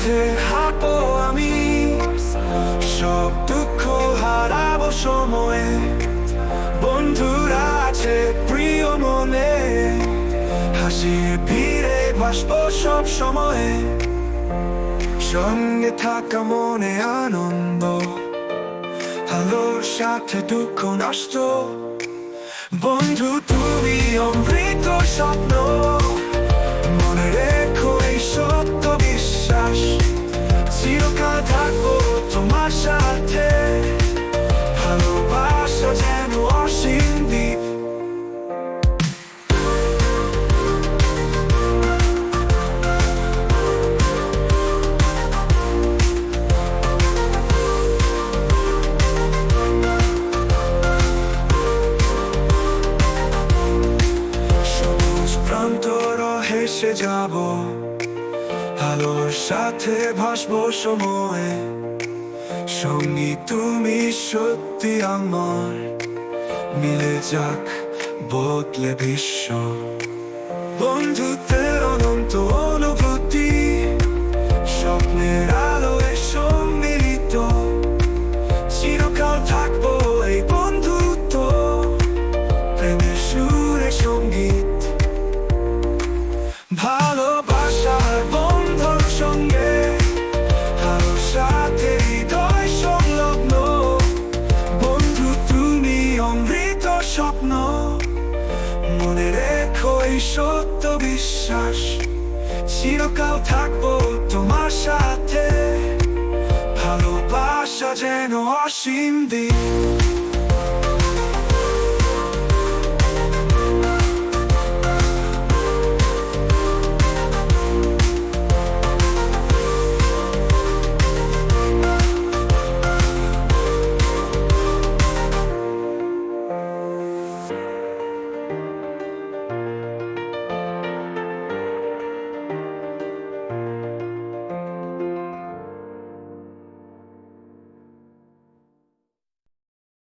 সাথে হাঁটবো আমি, সব দুঃখ হারাবো সময়ে। বন্ধুরা আছে প্রিয় মনে, হাসির ভিড়ে ভাসবো সব সময়ে। সঙ্গে থাকা মনে আনন্দ, আলোর সাথে দুঃখ নষ্ট। বন্ধু তুমি অমৃত স্বপ্ন, মনে রেখো এই সত্য বিশ্বাস। চিরকাল থাকবো তোমার সাথে, ভালোবাসা যেন অসীম দ্বীপ। হেসে যাব, আলোর সাথে ভাসবো সময়ে। সঙ্গী তুমি সত্যি আমার, মিলে যাক বদলে বিশ্ব। বন্ধুত্বের অনন্ত অনুভূতি, স্বপ্নের আলোয় সম্মিলিত। চিরকাল থাকবো এই বন্ধুত্ব, প্রেমের সুরে সঙ্গীত। ভালোবাসার বন্ধন সঙ্গে, আলোর সাথে হৃদয় সংলগ্ন। বন্ধু তুমি অমৃত স্বপ্ন, মনে রেখো এই সত্য বিশ্বাস। চিরকাল থাকবো তোমার সাথে, ভালোবাসা যেন অসীম দ্বীপ।